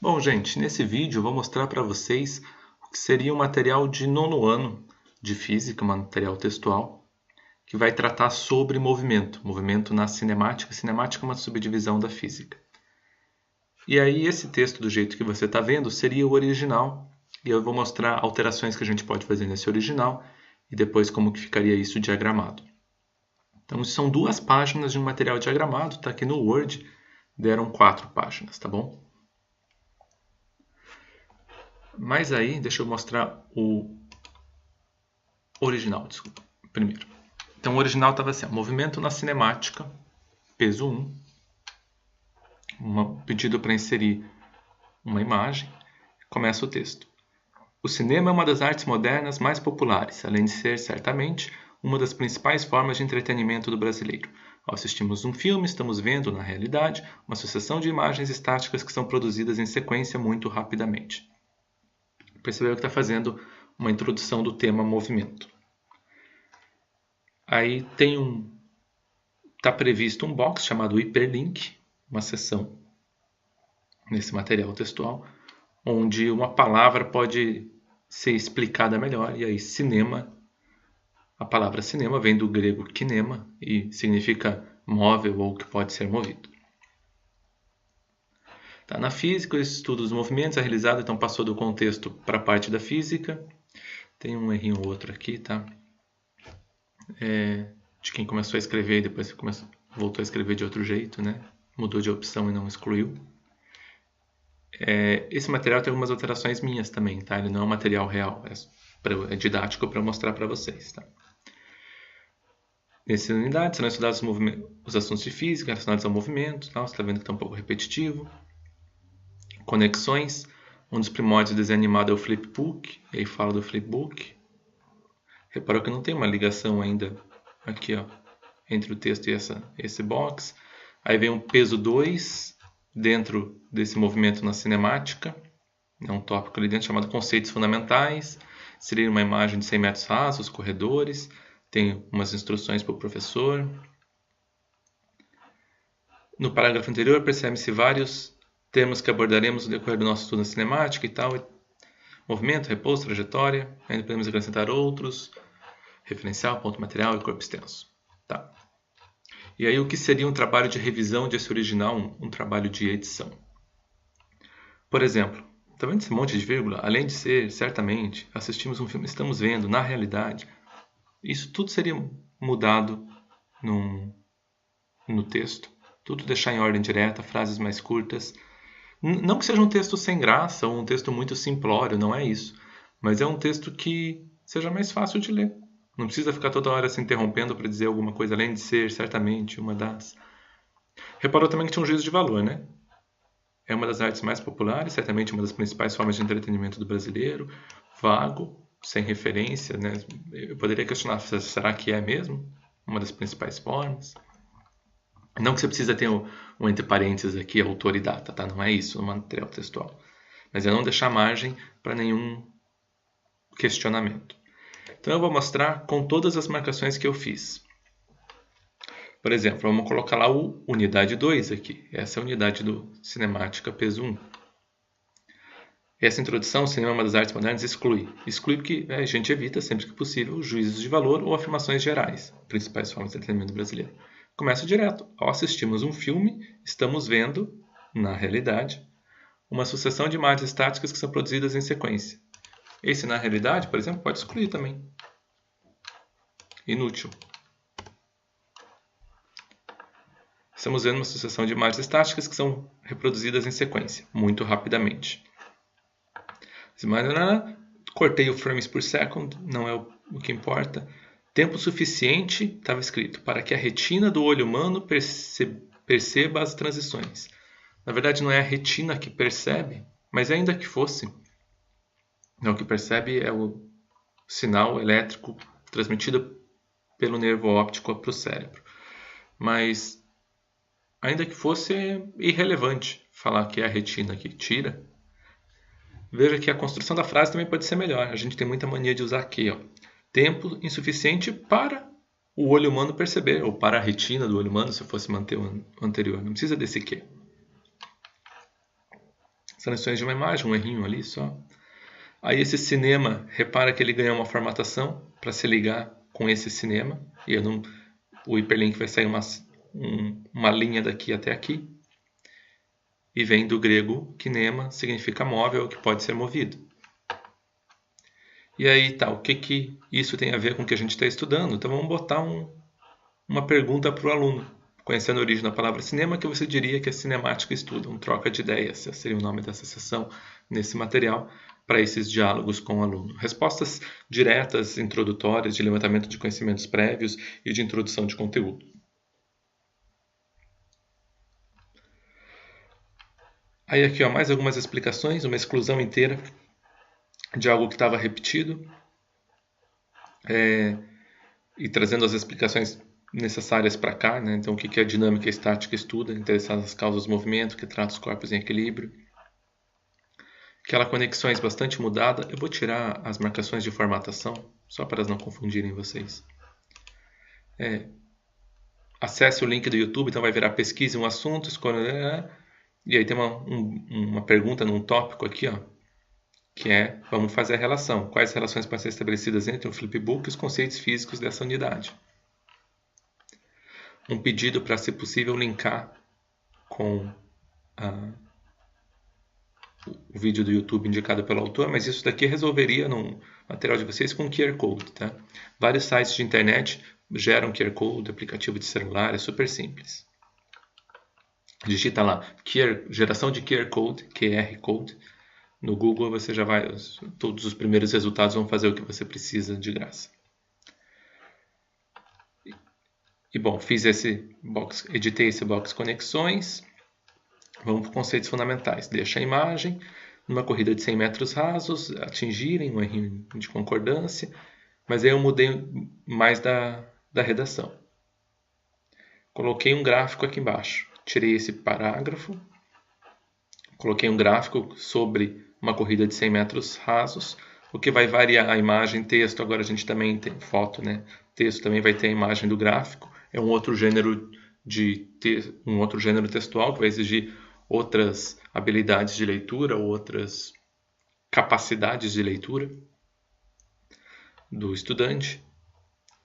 Bom, gente, nesse vídeo eu vou mostrar para vocês o que seria um material de nono ano de física, um material textual, que vai tratar sobre movimento na cinemática. Cinemática é uma subdivisão da física. E aí esse texto, do jeito que você está vendo, seria o original, e eu vou mostrar alterações que a gente pode fazer nesse original e depois como que ficaria isso diagramado. Então, são 2 páginas de um material diagramado, está aqui no Word, deram 4 páginas, tá bom? Mas aí, deixa eu mostrar o original, desculpa, primeiro. Então, o original estava assim, movimento na cinemática, peso 1, pedido para inserir uma imagem, começa o texto. O cinema é uma das artes modernas mais populares, além de ser, certamente, uma das principais formas de entretenimento do brasileiro. Ao assistirmos um filme, estamos vendo, na realidade, uma sucessão de imagens estáticas que são produzidas em sequência muito rapidamente. Percebeu que está fazendo uma introdução do tema movimento. Aí está previsto um box chamado hiperlink, uma seção nesse material textual, onde uma palavra pode ser explicada melhor, e aí cinema, a palavra cinema vem do grego kinema e significa móvel ou que pode ser movido. Tá, na física, o estudo dos movimentos é realizado, então passou do contexto para a parte da física. Tem um errinho ou outro aqui, tá? De quem começou a escrever e depois voltou a escrever de outro jeito, né? Mudou de opção e não excluiu. Esse material tem algumas alterações minhas também, tá? Ele não é um material real, é didático para mostrar para vocês, tá? Nessa unidade serão estudados os assuntos de física relacionados ao movimento, tá? Você está vendo que está um pouco repetitivo. Conexões, um dos primórdios do desenho animado é o flipbook, e aí fala do flipbook. Reparou que não tem uma ligação ainda aqui, ó, entre o texto e esse box. Aí vem o peso 2 dentro desse movimento na cinemática. É um tópico ali dentro chamado conceitos fundamentais. Seria uma imagem de 100 metros rasos, corredores. Tem umas instruções para o professor. No parágrafo anterior, percebe-se vários termos que abordaremos no decorrer do nosso estudo na cinemática e tal. Movimento, repouso, trajetória. Ainda podemos acrescentar outros. Referencial, ponto material e corpo extenso. Tá. E aí o que seria um trabalho de revisão desse original, um trabalho de edição? Por exemplo, está vendo esse monte de vírgula? Além de ser, certamente, assistimos um filme, estamos vendo, na realidade, isso tudo seria mudado no texto. Tudo deixar em ordem direta, frases mais curtas. Não que seja um texto sem graça ou um texto muito simplório, não é isso. Mas é um texto que seja mais fácil de ler. Não precisa ficar toda hora se interrompendo para dizer alguma coisa, além de ser, certamente, uma das. Reparou também que tinha um juízo de valor, né? É uma das artes mais populares, certamente uma das principais formas de entretenimento do brasileiro. Vago, sem referência, né? Eu poderia questionar, será que é mesmo uma das principais formas? Não que você precisa ter um entre parênteses aqui, autor e data, tá? Não é isso no material textual. Mas é não deixar margem para nenhum questionamento. Então eu vou mostrar com todas as marcações que eu fiz. Por exemplo, vamos colocar lá o unidade 2 aqui. Essa é a unidade do cinemática peso 1. Essa introdução, o cinema é uma das artes modernas, exclui. Exclui porque a gente evita, sempre que possível, juízos de valor ou afirmações gerais, principais formas de entretenimento brasileiro. Começa direto. Ao assistirmos um filme, estamos vendo, na realidade, uma sucessão de imagens estáticas que são produzidas em sequência. Esse, na realidade, por exemplo, pode excluir também. Inútil. Estamos vendo uma sucessão de imagens estáticas que são reproduzidas em sequência, muito rapidamente. Cortei o frames per second, não é o que importa. Tempo suficiente, estava escrito, para que a retina do olho humano perceba as transições. Na verdade, não é a retina que percebe, mas ainda que fosse, não, o que percebe é o sinal elétrico transmitido pelo nervo óptico para o cérebro. Mas, ainda que fosse, é irrelevante falar que é a retina que tira. Veja que a construção da frase também pode ser melhor. A gente tem muita mania de usar aqui, ó. Tempo insuficiente para o olho humano perceber, ou para a retina do olho humano, se eu fosse manter o anterior. Não precisa desse que. Transições de uma imagem, um errinho ali só. Aí esse cinema, repara que ele ganha uma formatação para se ligar com esse cinema. E o hiperlink vai sair uma linha daqui até aqui. E vem do grego kinema, significa móvel, que pode ser movido. E aí, tá, o que isso tem a ver com o que a gente está estudando? Então vamos botar uma pergunta para o aluno. Conhecendo a origem da palavra cinema, que você diria que é cinemática estuda, um troca de ideias, seria o nome dessa sessão nesse material, para esses diálogos com o aluno. Respostas diretas, introdutórias, de levantamento de conhecimentos prévios e de introdução de conteúdo. Aí aqui, ó, mais algumas explicações, uma exclusão inteira de algo que estava repetido, e trazendo as explicações necessárias para cá, né? Então, o que é a dinâmica estática estuda, interessada nas causas do movimento, que trata os corpos em equilíbrio. Aquela conexões bastante mudada, eu vou tirar as marcações de formatação, só para elas não confundirem vocês. Acesse o link do YouTube, então vai virar pesquise um assunto, escolha, e aí tem uma pergunta num tópico aqui, ó, que é, vamos fazer a relação. Quais relações podem ser estabelecidas entre o flipbook e os conceitos físicos dessa unidade? Um pedido para, se possível, linkar com o vídeo do YouTube indicado pelo autor, mas isso daqui resolveria no material de vocês com QR Code. Tá? Vários sites de internet geram QR Code, aplicativo de celular, é super simples. Digita lá, geração de QR Code, QR Code, no Google você já vai, todos os primeiros resultados vão fazer o que você precisa de graça. E bom, fiz esse box, editei esse box conexões. Vamos para conceitos fundamentais. Deixa a imagem numa corrida de 100 metros rasos, atingirem um erro de concordância, mas aí eu mudei mais da redação. Coloquei um gráfico aqui embaixo. Tirei esse parágrafo, coloquei um gráfico sobre uma corrida de 100 metros rasos, o que vai variar a imagem, texto. Agora a gente também tem foto, né? Texto também vai ter a imagem do gráfico. É um outro gênero textual que vai exigir outras habilidades de leitura, outras capacidades de leitura do estudante.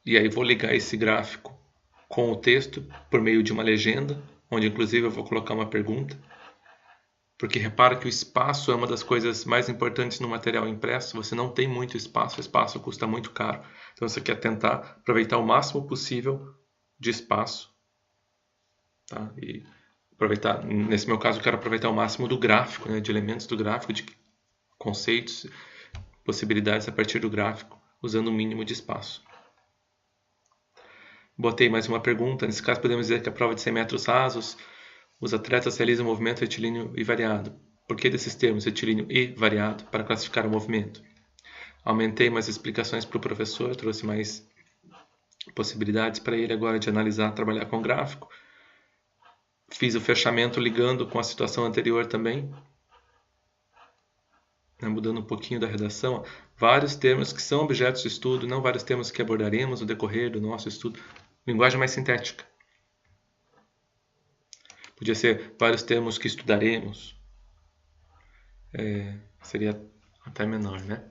E aí vou ligar esse gráfico com o texto por meio de uma legenda, onde inclusive eu vou colocar uma pergunta. Porque repara que o espaço é uma das coisas mais importantes no material impresso. Você não tem muito espaço, o espaço custa muito caro. Então você quer tentar aproveitar o máximo possível de espaço. Tá? E aproveitar, nesse meu caso, eu quero aproveitar o máximo do gráfico, né? De elementos do gráfico, de conceitos, possibilidades a partir do gráfico, usando o mínimo de espaço. Botei mais uma pergunta. Nesse caso, podemos dizer que a prova de 100 metros rasos, os atletas realizam movimento retilíneo e variado. Por que desses termos, retilíneo e variado, para classificar o movimento? Aumentei mais explicações para o professor, trouxe mais possibilidades para ele agora de analisar, trabalhar com gráfico. Fiz o fechamento ligando com a situação anterior também, mudando um pouquinho da redação. Vários termos que são objetos de estudo, não vários termos que abordaremos no decorrer do nosso estudo. Linguagem mais sintética. Podia ser vários termos que estudaremos. Seria até menor, né?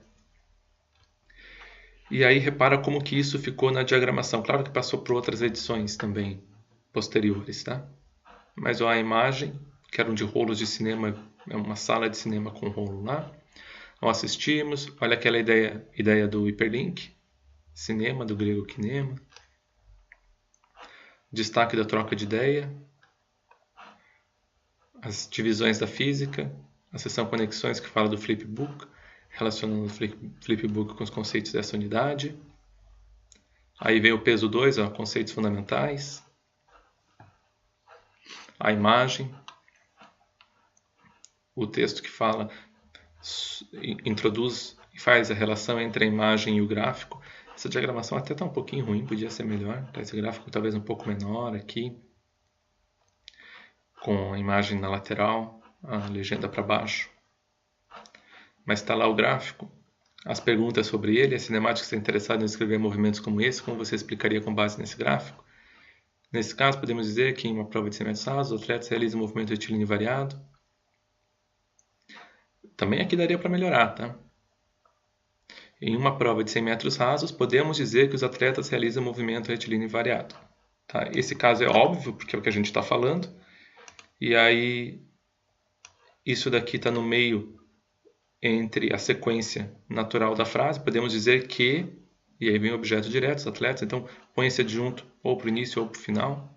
E aí repara como que isso ficou na diagramação. Claro que passou por outras edições também posteriores, tá? Mas ó, a imagem, que eram de rolos de cinema, é uma sala de cinema com rolo lá. Ao assistirmos, olha aquela ideia do hiperlink, cinema, do grego kinema. Destaque da troca de ideia. As divisões da física, a seção conexões que fala do flipbook, relacionando o flipbook com os conceitos dessa unidade. Aí vem o peso 2, ó, conceitos fundamentais. A imagem. O texto que fala, introduz e faz a relação entre a imagem e o gráfico. Essa diagramação até está um pouquinho ruim, podia ser melhor. Esse gráfico talvez um pouco menor aqui, com a imagem na lateral, a legenda para baixo. Mas está lá o gráfico, as perguntas sobre ele, a cinemática está interessada em escrever movimentos como esse, como você explicaria com base nesse gráfico? Nesse caso, podemos dizer que em uma prova de 100 metros rasos, os atletas realizam um movimento retilíneo variado. Também aqui daria para melhorar, tá? Em uma prova de 100 metros rasos, podemos dizer que os atletas realizam movimento retilíneo variado. Tá? Esse caso é óbvio, porque é o que a gente está falando. E aí, isso daqui está no meio entre a sequência natural da frase. Podemos dizer que, e aí vem o objeto direto, os atletas. Então, põe esse adjunto ou para o início ou para o final.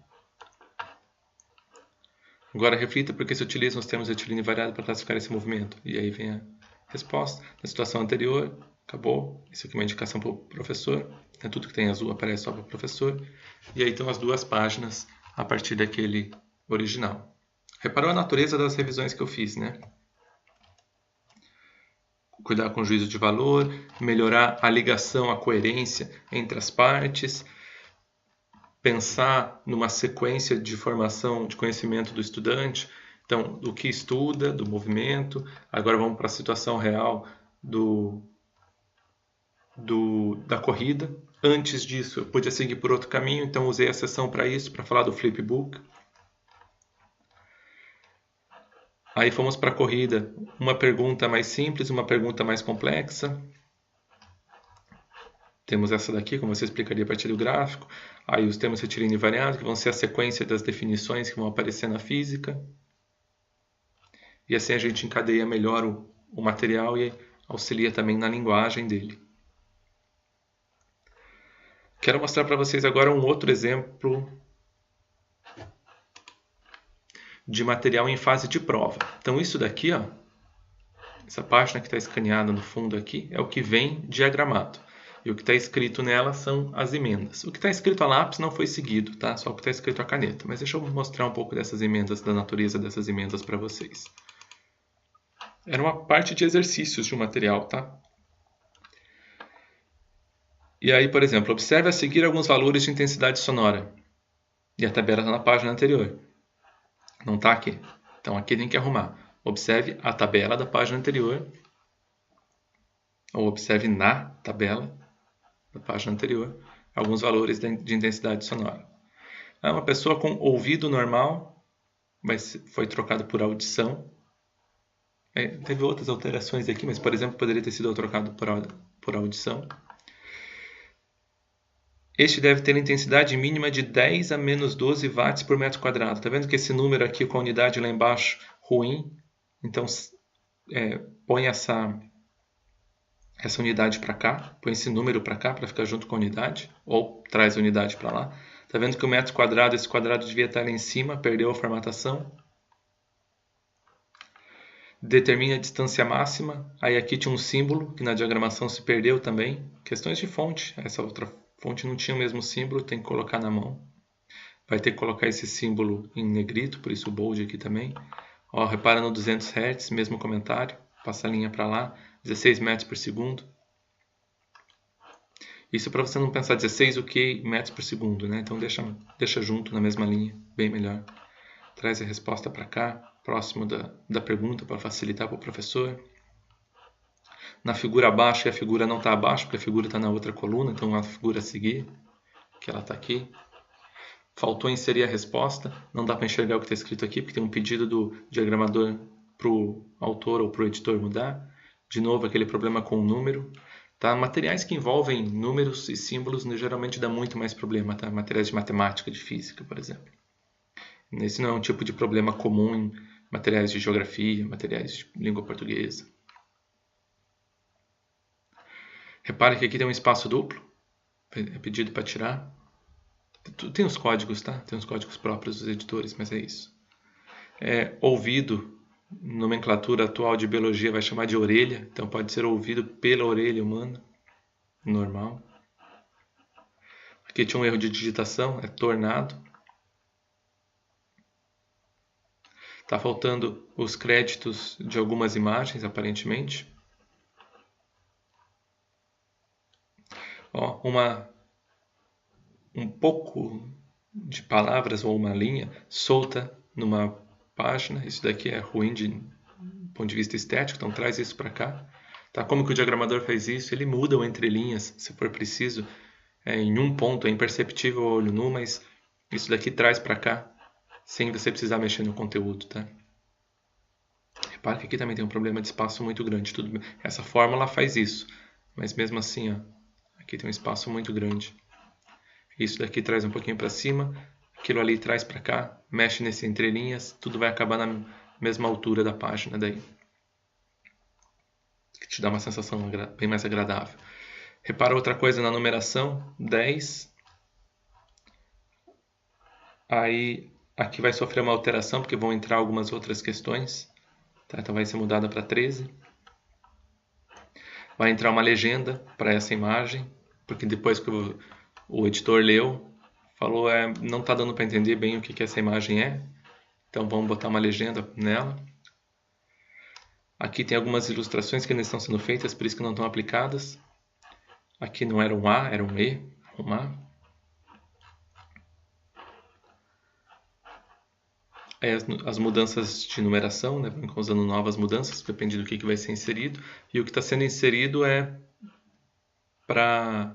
Agora, reflita por que se utilizam os termos retilíneo variado para classificar esse movimento. E aí vem a resposta. Na situação anterior, acabou. Isso aqui é uma indicação para o professor. Tudo que tem azul aparece só para o professor. E aí estão as duas páginas a partir daquele original. Reparou a natureza das revisões que eu fiz, né? Cuidar com o juízo de valor, melhorar a ligação, a coerência entre as partes, pensar numa sequência de formação de conhecimento do estudante. Então, do que estuda, do movimento. Agora vamos para a situação real da corrida. Antes disso, eu podia seguir por outro caminho, então usei a sessão para isso, para falar do flipbook. Aí fomos para a corrida. Uma pergunta mais simples, uma pergunta mais complexa. Temos essa daqui, como você explicaria a partir do gráfico. Aí os termos retilíneo e variado, que vão ser a sequência das definições que vão aparecer na física. E assim a gente encadeia melhor o material e auxilia também na linguagem dele. Quero mostrar para vocês agora um outro exemplo de material em fase de prova. Então isso daqui, ó, essa página que está escaneada no fundo aqui, é o que vem diagramado. E o que está escrito nela são as emendas. O que está escrito a lápis não foi seguido, tá? Só o que está escrito a caneta. Mas deixa eu mostrar um pouco dessas emendas, da natureza dessas emendas para vocês. Era uma parte de exercícios de um material, tá? E aí, por exemplo, observe a seguir alguns valores de intensidade sonora. E a tabela está na página anterior. Não está aqui. Então aqui tem que arrumar. Observe a tabela da página anterior. Ou observe na tabela da página anterior alguns valores de intensidade sonora. Uma pessoa com ouvido normal foi trocado por audição. Teve outras alterações aqui, mas, por exemplo, poderia ter sido trocado por audição. Este deve ter intensidade mínima de 10 a menos 12 watts por metro quadrado. Está vendo que esse número aqui com a unidade lá embaixo, ruim? Então, põe essa unidade para cá, põe esse número para cá para ficar junto com a unidade, ou traz a unidade para lá. Está vendo que o metro quadrado, esse quadrado devia estar lá em cima, perdeu a formatação. Determine a distância máxima. Aí aqui tinha um símbolo que na diagramação se perdeu também. Questões de fonte. Essa outra fonte não tinha o mesmo símbolo, tem que colocar na mão. Vai ter que colocar esse símbolo em negrito, por isso o bold aqui também. Ó, repara no 200 Hz, mesmo comentário. Passa a linha para lá. 16 metros por segundo. Isso para você não pensar 16 o que metros por segundo, né? Então deixa junto na mesma linha, bem melhor. Traz a resposta para cá, próximo da pergunta, para facilitar para o professor. Na figura abaixo, e a figura não está abaixo, porque a figura está na outra coluna, então a figura a seguir, que ela está aqui. Faltou inserir a resposta, não dá para enxergar o que está escrito aqui, porque tem um pedido do diagramador para o autor ou para o editor mudar. De novo, aquele problema com o número. Tá? Materiais que envolvem números e símbolos geralmente dá muito mais problema. Tá? Materiais de matemática, de física, por exemplo. Esse não é um tipo de problema comum em materiais de geografia, materiais de língua portuguesa. Repare que aqui tem um espaço duplo. É pedido para tirar. Tem os códigos, tá? Tem os códigos próprios dos editores, mas é isso. Ouvido, nomenclatura atual de biologia vai chamar de orelha. Então pode ser ouvido pela orelha humana. Normal. Aqui tinha um erro de digitação, é tornado. Está faltando os créditos de algumas imagens, aparentemente. Ó, um pouco de palavras ou uma linha solta numa página. Isso daqui é ruim do ponto de vista estético, então traz isso para cá. Tá? Como que o diagramador faz isso? Ele muda o entre linhas, se for preciso. Em um ponto é imperceptível ao olho nu, mas isso daqui traz para cá, sem você precisar mexer no conteúdo. Tá? Repare que aqui também tem um problema de espaço muito grande. Tudo bem. Essa fórmula faz isso, mas mesmo assim, ó, aqui tem um espaço muito grande. Isso daqui traz um pouquinho para cima, aquilo ali traz para cá, mexe nesse entrelinhas, tudo vai acabar na mesma altura da página daí. Que te dá uma sensação bem mais agradável. Repara outra coisa na numeração, 10. Aí aqui vai sofrer uma alteração, porque vão entrar algumas outras questões. Tá? Então vai ser mudada para 13. Vai entrar uma legenda para essa imagem, porque depois que o editor leu, falou não está dando para entender bem o que essa imagem é. Então vamos botar uma legenda nela. Aqui tem algumas ilustrações que ainda estão sendo feitas, por isso que não estão aplicadas. Aqui não era um A, era um E. Arrumar. Aí as mudanças de numeração, né? Vão causando novas mudanças, depende do que vai ser inserido. E o que está sendo inserido é para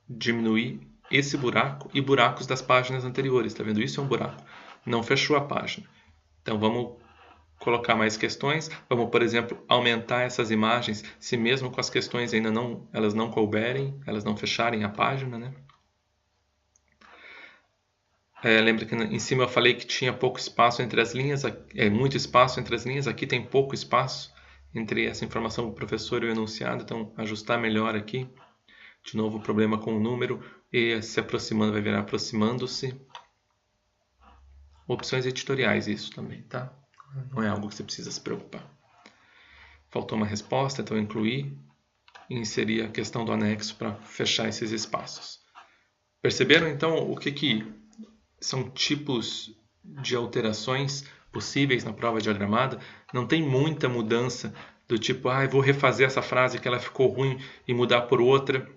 diminuir esse buraco e buracos das páginas anteriores. Está vendo? Isso é um buraco. Não fechou a página. Então vamos colocar mais questões. Vamos, por exemplo, aumentar essas imagens, se mesmo com as questões ainda elas não couberem, elas não fecharem a página, né? Lembra que em cima eu falei que tinha pouco espaço entre as linhas, muito espaço entre as linhas, aqui tem pouco espaço entre essa informação do professor e o enunciado, então ajustar melhor aqui. De novo o problema com o número, e se aproximando vai virar aproximando-se. Opções editoriais isso também, tá? Não é algo que você precisa se preocupar. Faltou uma resposta, então incluir e inserir a questão do anexo para fechar esses espaços. Perceberam então o que são tipos de alterações possíveis na prova diagramada? Não tem muita mudança do tipo, vou refazer essa frase que ela ficou ruim e mudar por outra,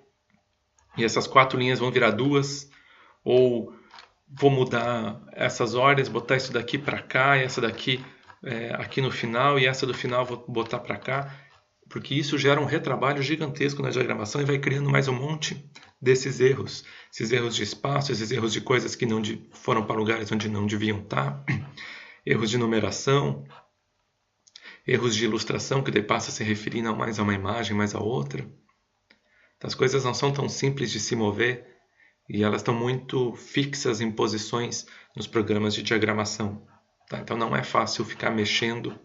e essas 4 linhas vão virar 2, ou vou mudar essas ordens, botar isso daqui para cá, e essa daqui aqui no final, e essa do final vou botar para cá, porque isso gera um retrabalho gigantesco na diagramação e vai criando mais um monte desses erros. Esses erros de espaço, esses erros de coisas que não foram para lugares onde não deviam estar, erros de numeração, erros de ilustração, que daí passa a se referir não mais a uma imagem, mas a outra. Então, as coisas não são tão simples de se mover e elas estão muito fixas em posições nos programas de diagramação. Tá? Então não é fácil ficar mexendo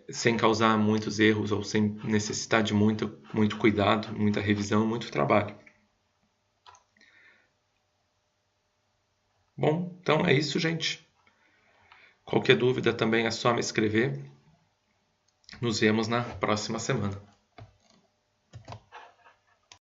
sem causar muitos erros ou sem necessitar de muito cuidado, muita revisão, muito trabalho. Bom, então é isso, gente. Qualquer dúvida também é só me escrever. Nos vemos na próxima semana.